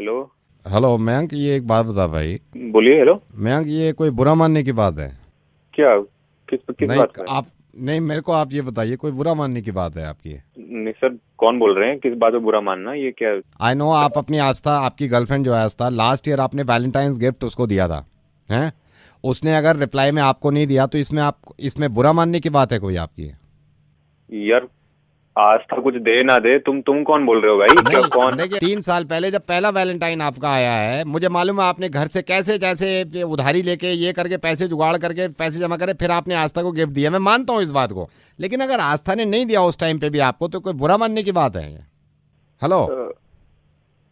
Hello. Hello Mayank, ये एक बात बता भाई। बोलिए। हेलो। मयंक, ये कोई बुरा मानने की बात है? क्या? किस नहीं बात में? आप नहीं, मेरे को आप ये बताइए, कोई बुरा मानने की बात है आपकी? नहीं सर, कौन बोल रहे हैं? किस बात में बुरा मानना? ये क्या? आई नो, आप अपनी आस्था, आपकी गर्लफ्रेंड जो है आस्था, लास्ट ईयर आपने वैलेंटाइंस गिफ्ट उसको दिया था, हैं? उसने अगर रिप्लाई में आपको नहीं दिया तो इसमें बुरा मानने की बात है कोई आपकी? यार, आस्था कुछ दे ना दे, तुम कौन बोल रहे हो भाई? क्या नहीं कौन? देखिए, 3 साल पहले जब पहला वैलेंटाइन आपका आया है, मुझे मालूम है आपने घर से कैसे जैसे उधारी लेके ये करके पैसे जुगाड़ करके पैसे जमा करे, फिर आपने आस्था को गिफ्ट दिया। मैं मानता हूँ इस बात को, लेकिन अगर आस्था ने नहीं दिया उस टाइम पे भी आपको, तो कोई बुरा मानने की बात है? हेलो।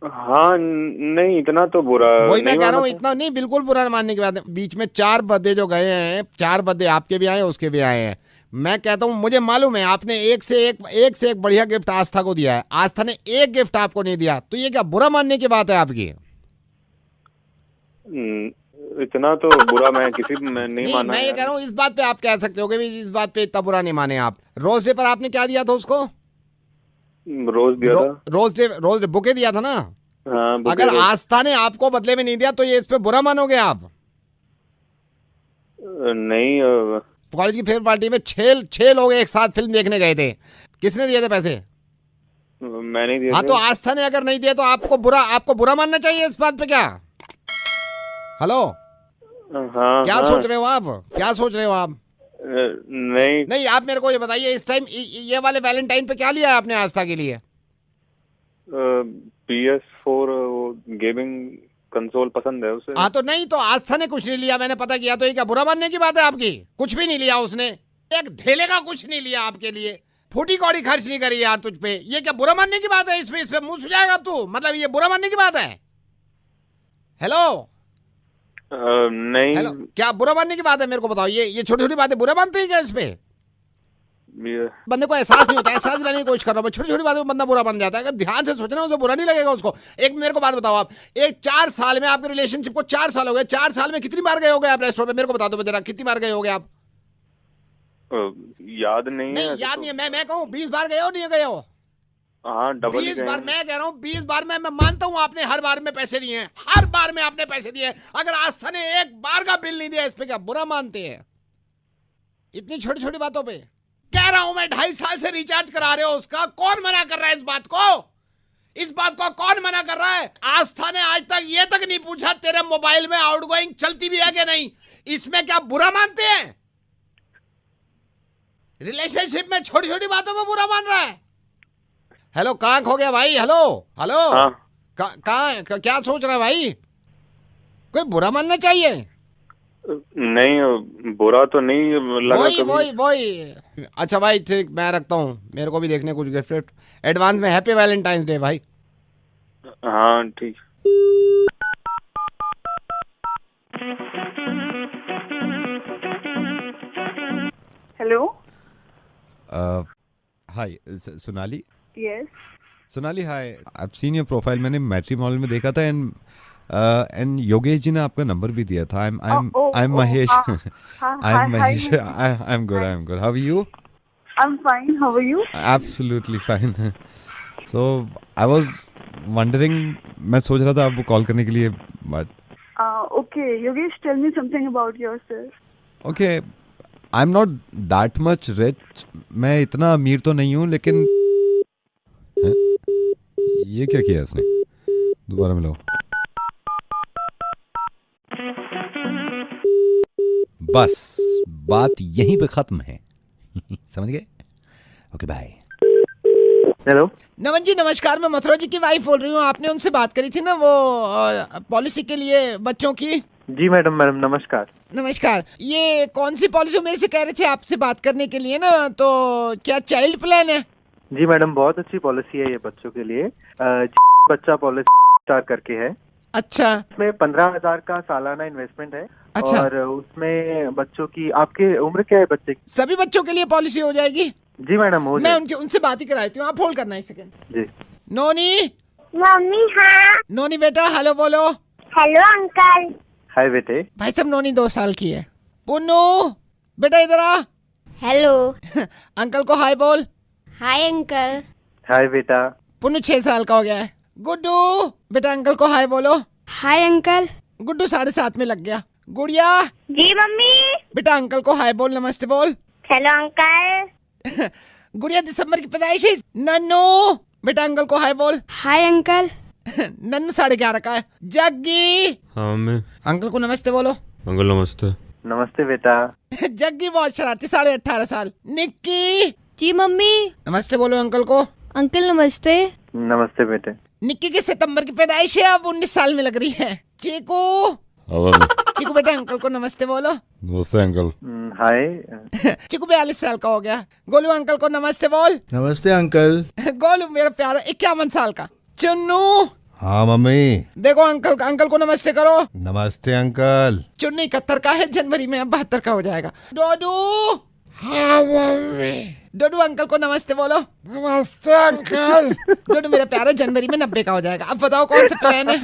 हाँ, नहीं इतना तो बुरा वही मैं नहीं कह रहा माना हूँ, था। इतना नहीं, बिल्कुल बुरा मानने की बात है। बीच में 4 बर्थडे जो गए हैं, 4 बर्थडे आपके भी आए उसके भी आए हैं। मैं कहता हूँ, मुझे मालूम है आपने एक से एक बढ़िया गिफ्ट आस्था को दिया है, आस्था ने एक गिफ्ट आपको नहीं दिया, तो ये क्या बुरा मानने की बात है आपकी? इतना तो बुरा मैं किसी में नहीं नहीं, माना मैं ये कह यार। रहा हूँ इस बात पे आप कह सकते हो कि इस बात पे इतना बुरा नहीं माने आप। रोज डे पर आपने क्या दिया था उसको? रोज दिया था। रोज डे बुके दिया था ना? हाँ, बुके अगर रोज। आस्था ने आपको बदले में नहीं दिया तो ये इस पे बुरा मानोगे आप? नहीं कॉलेज की फेयर पार्टी में छह लोग एक साथ फिल्म देखने गए थे, किसने दिए थे पैसे? मैं नहीं दिया हाँ, तो था। आस्था ने अगर नहीं दिया तो आपको बुरा मानना चाहिए इस बात पे क्या? हेलो। हाँ क्या हाँ। सोच रहे हो आप? क्या सोच रहे हो आप? नहीं। नहीं, आप मेरे को ये बताइए, इस टाइम ये वाले वैलेंटाइन पे क्या लिया है आपने आस्था के लिए? PS4 वो गेमिंग कंसोल पसंद है उसे। हाँ, तो नहीं, तो आस्था ने कुछ नहीं लिया, मैंने पता किया, तो ये क्या बुरा मानने की बात है आपकी? कुछ भी नहीं लिया उसने, एक धेले का कुछ नहीं लिया आपके लिए, फूटी कौड़ी खर्च नहीं करी यार तुझ पे, ये क्या बुरा मानने की बात है? इसमें मुंह सुझाएगा अब तू? मतलब ये बुरा मानने की बात है? हेलो। नहीं। हेलो, क्या बुरा मानने की बात है? मेरे को बताओ, ये छोटी छोटी बातें बुरा मानते हैं क्या इस पे? बंदे को एहसास नहीं होता, एहसास दिलाने की कोशिश कर रहा हूँ, छोटी छोटी बातों में बंदा बुरा बन जाता है। अगर ध्यान से सोचना तो बुरा नहीं लगेगा उसको। एक मेरे को बात बताओ, आप एक 4 साल में, आपके रिलेशनशिप को 4 साल हो गए, 4 साल में कितनी बार गए होगे आप रेस्टोरेंट में? मेरे को बता दो जरा, कितनी बार गए होगे आप? याद नहीं है। नहीं याद नहीं है, मैं कहूँ 20 बार गए हो, नहीं गए हो? हाँ, डबल 20 बार, मैं कह रहा हूँ 20 बार में मैं मानता हूँ आपने हर बार में पैसे दिए हैं, हर बार में आपने पैसे दिए हैं। अगर आस्था ने एक बार का बिल नहीं दिया, इस पे क्या बुरा मानते हैं? इतनी छोटी छोटी बातों पे कह रहा हूं मैं, 2.5 साल से रिचार्ज करा रहे हो उसका, कौन मना कर रहा है इस बात को? इस बात को कौन मना कर रहा है? आस्था ने आज तक ये तक नहीं पूछा तेरे मोबाइल में आउटगोइंग चलती भी है कि नहीं, इसमें क्या बुरा मानते हैं? रिलेशनशिप में छोटी छोटी बातों में बुरा मान रहा है। हेलो, कहां खो गया भाई? Hello hello. हाँ। कहां, क्या सोच रहा है भाई? कोई बुरा मानना चाहिए? नहीं, बुरा तो नहीं लगा कभी। वही। अच्छा भाई, ठीक, मैं रखता हूँ, मेरे को भी देखने कुछ गिफ्ट एडवांस में। हैप्पी वैलेंटाइंस डे भाई। हाँ, ठीक। Hello. Hi Sonali. Yes. Sonali hi, I seen your profile, मैंने मैट्रिमोनियल में देखा था, एंड योगेश जी ने आपका नंबर भी दिया था। I am Mahesh. I am Mahesh. I am good. How are you? I'm fine. How are you? Absolutely fine. So I was wondering, मैं सोच रहा था आपको कॉल करने के लिए, but Okay, Yogesh, tell me something about yourself. Okay, I am not that much rich, मैं इतना अमीर तो नहीं हूँ, लेकिन हैं? ये क्या किया इसने? दोबारा मिलाओ। बस बात यहीं पे खत्म है। समझ गए? Okay bye. Hello. Naman ji नमस्कार, मैं मथुरा जी की वाइफ बोल रही हूँ। आपने उनसे बात करी थी ना वो पॉलिसी के लिए बच्चों की? जी मैडम नमस्कार। नमस्कार, ये कौन सी पॉलिसी? मेरे से कह रहे थे आपसे बात करने के लिए ना, तो क्या चाइल्ड प्लान है? जी मैडम, बहुत अच्छी पॉलिसी है ये बच्चों के लिए। बच्चा पॉलिसी स्टार करके है। अच्छा। इसमें 15,000 का सालाना इन्वेस्टमेंट है। अच्छा। और उसमें बच्चों की, आपके उम्र क्या है बच्चे की? सभी बच्चों के लिए पॉलिसी हो जाएगी? जी मैडम, हो मैं जाएगी। उनसे बात ही कराती हूँ, आप होल्ड करना एक सेकंड। जी। नोनी। मम्मी। हाँ। नोनी बेटा, हेलो बोलो। Hello uncle. हाय बेटे। भाई साहब, नोनी 2 साल की है। पुन्नू बेटा इधर आ। हेलो। अंकल को हाय बोल। Hi uncle. हाय बेटा। पुन्नू 6 साल का हो गया है। गुड्डू बेटा अंकल को हाय बोलो। Hi uncle. गुड्डू 7:30 में लग गया। गुड़िया जी मम्मी। बेटा अंकल को हाय बोल, नमस्ते बोल। Hello uncle. गुड़िया दिसंबर की पैदाइश है। नन्नू बेटा अंकल को हाय बोल। Hi uncle. नन्नू 11:30 का है। जग्गी हाँ मैं अंकल को नमस्ते बोलो। अंकल नमस्ते। नमस्ते बेटा। जग्गी बहुत शरारती, 18.5 साल। निक्की जी मम्मी। नमस्ते बोलो अंकल को। अंकल नमस्ते। नमस्ते बेटे। निक्की की सितंबर की पैदाइश है, अब 19 साल में लग रही है। चीकू चीकू बेटा अंकल को नमस्ते बोलो। नमस्ते अंकल। हाय। चीकू 42 साल का हो गया। गोलू अंकल को नमस्ते बोल। नमस्ते अंकल। गोलू मेरा प्यारा 51 साल का। चुन्नू हाँ मम्मी। देखो अंकल को नमस्ते करो। नमस्ते अंकल। चुन्नू 71 का है, जनवरी में अब 72 का हो जाएगा। डोडू हाँ मम्मी। डोडू अंकल को नमस्ते बोलो। नमस्ते अंकल। डोडू मेरा प्यारा जनवरी में 90 का हो जाएगा। अब बताओ कौन सा प्लान है।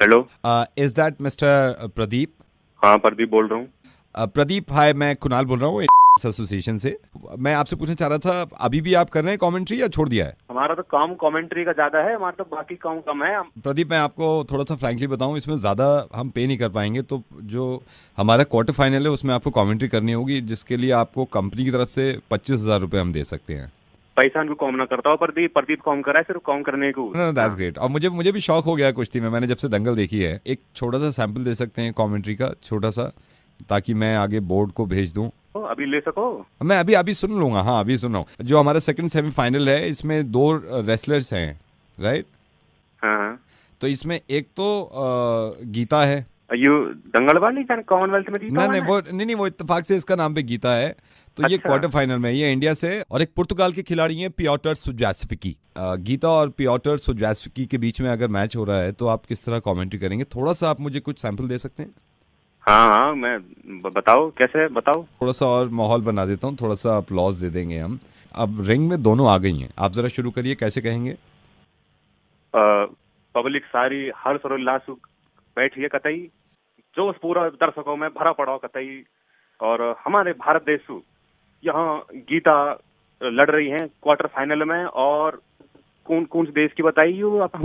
Hello. Is that mister Pradeep? हाँ प्रदीप बोल रहा हूँ। प्रदीप हाय, मैं कुणाल बोल रहा हूँ एसोसिएशन से। मैं आपसे पूछना चाह रहा था, अभी भी आप कर रहे हैं कमेंट्री या छोड़ दिया है? हमारा तो काम कमेंट्री का ज्यादा है, हमारा तो बाकी काम कम है। प्रदीप मैं आपको थोड़ा सा फ्रैंकली बताऊं, इसमें ज़्यादा हम पे नहीं कर पाएंगे। तो जो हमारा क्वार्टर फाइनल है उसमें आपको कमेंट्री करनी होगी, जिसके लिए आपको कंपनी की तरफ से 25,000 रुपये हम दे सकते हैं। पैसा को कम ना करता हूँ प्रदीप कॉम करा है सिर्फ कॉम करने को। That's great. और मुझे भी शौक हो गया कुश्ती में, मैंने जब से दंगल देखी है। एक छोटा सा सैंपल दे सकते हैं कमेंट्री का, छोटा सा, ताकि मैं आगे बोर्ड को भेज दूं। अभी ले सको? मैं अभी सुन लूंगा। हाँ अभी सुन रहा हूँ। जो हमारा सेकंड सेमीफाइनल है इसमें 2 रेसलर्स हैं, राइट? हाँ। तो इसमें एक तो गीता है। यू दंगल वाली कॉमनवेल्थ में जीता? नहीं वो इत्तेफाक से इसका नाम पे गीता है। तो ये क्वार्टर फाइनल में, ये इंडिया से। और एक पुर्तगाल के खिलाड़ी हैं पियोटर सुजास्विकी। गीता और पियोटर सुजास्विकी के बीच में अगर मैच हो रहा है तो आप किस तरह कमेंट्री करेंगे? थोड़ा सा आप मुझे कुछ सैंपल दे सकते हैं? हाँ मैं बताओ कैसे बताओ। थोड़ा सा और माहौल बना देता हूँ, थोड़ा सा अपलॉज दे देंगे हम। अब रिंग में दोनों आ गई हैं, आप जरा शुरू करिए, कैसे कहेंगे? पब्लिक सारी हर्षोल्लास बैठी है कतई, जोश पूरा दर्शकों में भरा पड़ा कतई। और हमारे भारत देश यहाँ गीता लड़ रही हैं क्वार्टर फाइनल में। और कौन से देश की बताइए आप?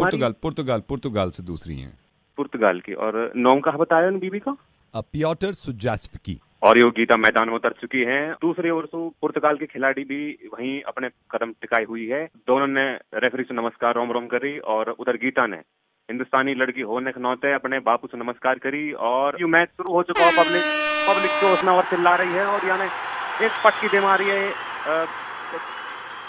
पुर्तगाल से दूसरी हैं। पुर्तगाल की। और नाम का बताया बीबी का? पियोटर सुजास्विकी। और ये गीता मैदान में उतर चुकी हैं। दूसरी ओर से पुर्तगाल की खिलाड़ी भी वहीं अपने कदम टिकाई हुई है। दोनों ने रेफरी से नमस्कार रोम रोम करी। और उधर गीता ने हिंदुस्तानी लड़की होने के नाते अपने बापू से नमस्कार करी। और ये मैच शुरू हो चुका है। पब्लिक जोश में और चिल्ला रही है। और यानी एक पटकी दे मारी है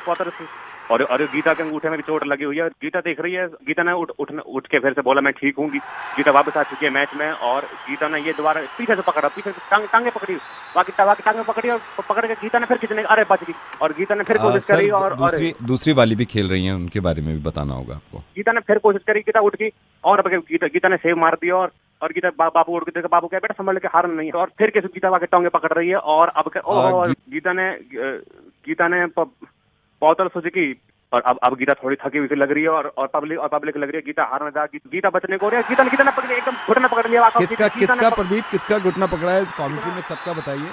क्वार्टर से। और गीता के अंगूठे में भी चोट लगी हुई है। गीता देख रही है। गीता ने उठ के फिर से बोला मैं ठीक हूँ। गीता वापस आ चुकी है मैच में। और गीता ने ये दोबारा पीछे से पकड़ा, पीछे से टांगे पकड़ी, बाकी टांगे पकड़ी। और पकड़ के गीता ने फिर खींचने, अरे बच गई। और गीता ने फिर कोशिश करी। और दूसरी वाली भी खेल रही हैं, उनके बारे में भी बताना होगा आपको। गीता ने फिर कोशिश करी, गीता उठ गई। और गीता ने सेव मार दिया। और गीता बापू उठ के देखा, बापू क्या बेटा संभल के हार नहीं है। और फिर कैसे गीता आके टांगे पकड़ रही है। और अब गीता ने पौतल सुजुकी। और अब गीता थोड़ी थकी हुई लग रही है। और पब्लिक लग रही है गीता हारने जा, गीता बचने को हो रही है। गीता ने पकड़ एकदम घुटना पकड़ लिया। किसका प्रदीप, किसका घुटना पकड़ा है कमेंट्री में? सबका बताइए।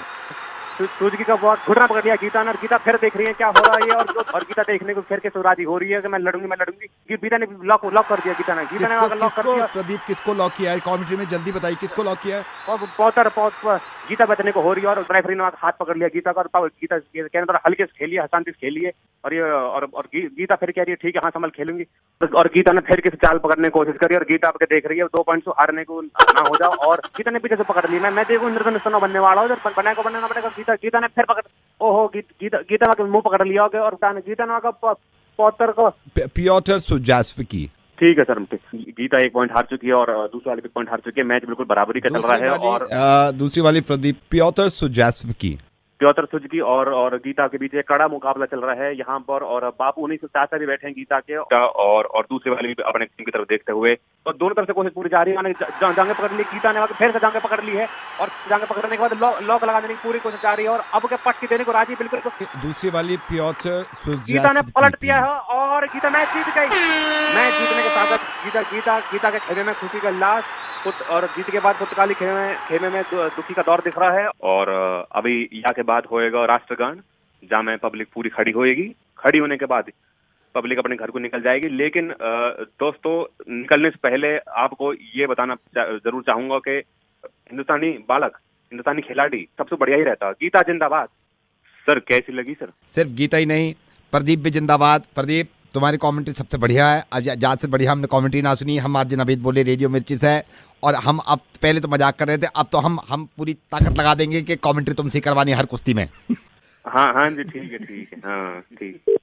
सुजुकी का बहुत घुटना पकड़ लिया गीता ने। और गीता फिर देख रही है क्या हो रहा है। और गीता देखने को फिर के राजी हो रही है कि मैं लड़ूंगी। गीता ने लॉक कर दिया। गीता ने लॉक कर दिया। प्रदीप किसको लॉक किया है कमेंट्री में? जल्दी बताइए किसको लॉक किया है? गीता बचने को हो रही है। और रेफरी ने हाथ पकड़ लिया गीता का। और गीता के अंदर हल्के से खेलिए, हसानती से खेलिए। और गीता फिर कह रही है ठीक है हाँ संभल खेलूंगी। और गीता ने फिर किसी चाल पकड़ने की कोशिश करी। और गीता आपके देख रही है 2 पॉइंट से हारने को ना हो जाओ। और गीता ने पीछे से पकड़ ली। मैं देखूं इंद्रधनुष बनने वाला हूँ, बनना पड़ेगा। गीता ने फिर पकड़, ओहो गीता का मुंह पकड़ लिया। और गीता ने पौतर को पियोटर सुजास्विकी। ठीक है सर। गीता 1 पॉइंट हार चुकी है। और दूसरी वाली 1 पॉइंट हार चुकी है। मैच बिल्कुल बराबरी का चल रहा है। और दूसरी वाली प्रदीप पियोटर सुजास्विकी और गीता के बीच एक कड़ा मुकाबला चल रहा है यहाँ पर। और बापू उन्हीं से चाचा भी बैठे हैं गीता के। और दूसरे वाले भी अपने टीम की तरफ देखते हुए। और दोनों तरफ से कोशिश पूरी जा रही है। जांघें पकड़ ली गीता ने, फिर से जांघें पकड़ ली है। और जांघें पकड़ने के बाद लॉक लगा देने की पूरी कोशिश जा रही है। और अब के पटकी देने को राजी बिल्कुल। दूसरी वाली पियोटर गीता ने पलट दिया है। और गीता मैच जीत गई। मैच जीतने के साथ गीता के खेमे में खुशी का उल्लास। और जीत के बाद पुर्तगाली खेमे में दुखी का दौर दिख रहा है। और अभी यहाँ के बाद होएगा राष्ट्रगान, जहाँ में पब्लिक पूरी खड़ी होएगी। खड़ी होने के बाद पब्लिक अपने घर को निकल जाएगी। लेकिन दोस्तों, निकलने से पहले आपको ये बताना जरूर चाहूंगा कि हिंदुस्तानी बालक, हिंदुस्तानी खिलाड़ी सबसे बढ़िया ही रहता। गीता जिंदाबाद। सर कैसी लगी सर? सिर्फ गीता ही नहीं, प्रदीप भी जिंदाबाद। प्रदीप, तुम्हारी कमेंट्री सबसे बढ़िया है। आज से बढ़िया हमने कमेंट्री ना सुनी। हम आज नवीद बोले रेडियो मिर्ची से, और हम अब पहले तो मजाक कर रहे थे, अब तो हम पूरी ताकत लगा देंगे कि कमेंट्री तुमसे करवानी हर कुश्ती में। हाँ जी, ठीक है, हाँ ठीक।